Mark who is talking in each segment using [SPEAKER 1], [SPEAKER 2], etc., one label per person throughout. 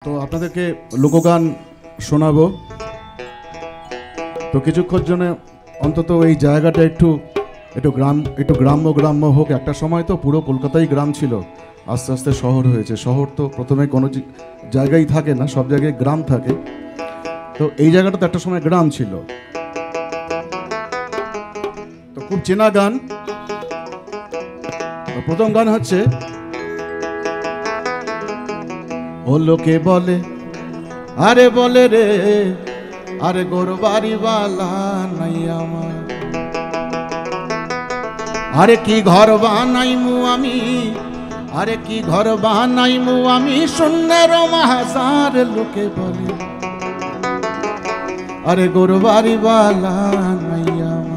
[SPEAKER 1] তো আপনাদেরকে লোকগান শোনাবো। তো কিছুক্ষণ জন্য অন্তত এই জায়গাটা একটু গ্রাম্য হোক। একটা সময় তো পুরো কলকাতাই গ্রাম ছিল, আস্তে আস্তে শহর হয়েছে। শহর তো প্রথমে কোনো জায়গায় থাকে না, সব জায়গায় গ্রাম থাকে। তো এই জায়গাটা তো একটা সময় গ্রাম ছিল। তো খুব চেনা গান। প্রথম গান হচ্ছে ও লোকে বলে, আরে বলে রে, আরে গোর বাড়িওয়ালা নাই আমার, আরে কি ঘর বানাইমু আমি, আরে কি ঘর বানাইমু আমি, শূন্যের মাহাজার লোকে বলে, আরে গোর বাড়িওয়ালা নাই আমার।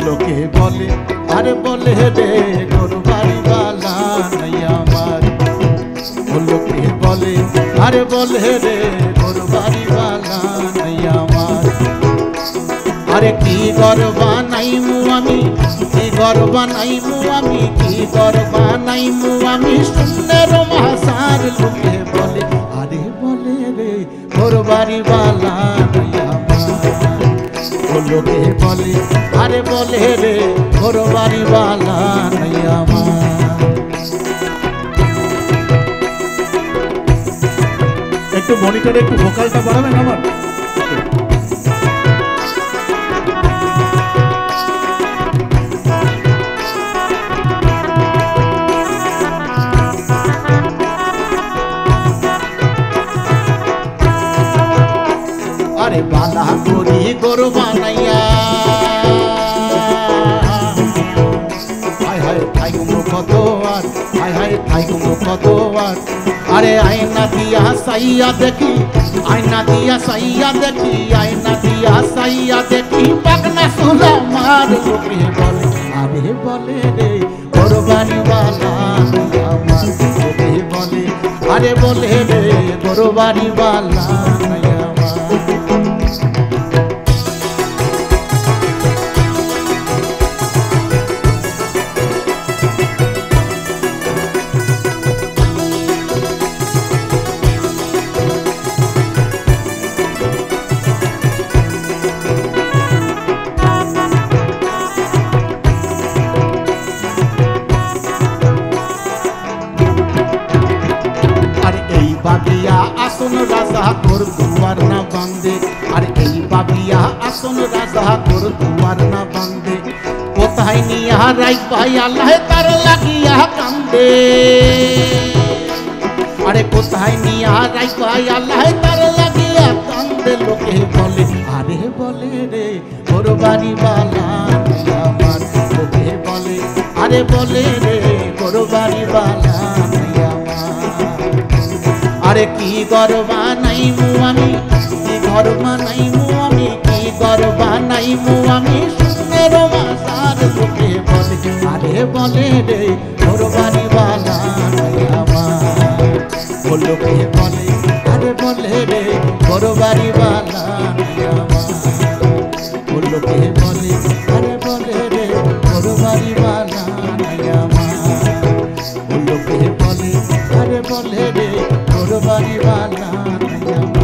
[SPEAKER 1] লোকে বলে, আরে বলে রে, গোর বাড়িওয়ালা নাই আমার। লোকে বলে, আরে বলে রে, গোর বাড়িওয়ালা নাই আমার। আরে কি ঘর বানাইমু আমি, কি ঘর বানাইমু আমি, কি ঘর বানাইমু আমি, শূন্যের মাহাজার লোকে বলে, আরে বলে রে, গোর বাড়িওয়ালা নাই আমার। লোকে বলে, আরে বলে রে, ঘর বাড়িওয়ালা নাই আমার। একটু মনিটরে একটু ভোকালটা বাড়াবেন আমার। আরে বালা করি গরু বানাইয়া, হায় হায় থাইকুম কত আর, হায় হায় থাইকুম কত আর। আরে আয়না দিয়া সাইয়া দেখি, আয়না দিয়া সাইয়া দেখি, আয়না দিয়া সাইয়া দেখি, পাগনা সুলা মার। লোকে বলে, আরে বলে রে, ঘর বাড়িওয়ালা আমার। লোকে বলে, আরে বলে রে, ঘর বাড়িওয়ালা নাই আমার। বাবিয়া আসন রাজা তোর দুয়ার না বান্ধে, আর এই বাবিয়া আসন রাজা তোর দুয়ার না বান্ধে। কোথায় নিয়া রাইক ভাই আল্লাহ তার লাগিয়া কান্দে, আরে কোথায় নিয়া রাইক ভাই আল্লাহ তার লাগিয়া কান্দে। লোকে বলে, আরে বলে রে, ঘর বাড়িওয়ালা নাই আমার। লোকে বলে, আরে বলে রে, ঘর বাড়িওয়ালা নাই আমার। আরে কি ঘর বানাইমু আমি, কি ঘর বানাইমু আমি, কি ঘর বানাইমু আমি, শূন্যের মাহাজার। লোকে বলে, আরে বলে রে, ঘর বাড়িওয়ালা নাই আমার। লোকে বলে, আরে বলে রে, ঘর বাড়িওয়ালা নাই আমার। লোকে বলে, আরে বলে রে, ঘর বাড়িওয়ালা নাই আমার। লোকে বলে, আরে বলে রে, ঘর বাড়িওয়ালা নাই আমার।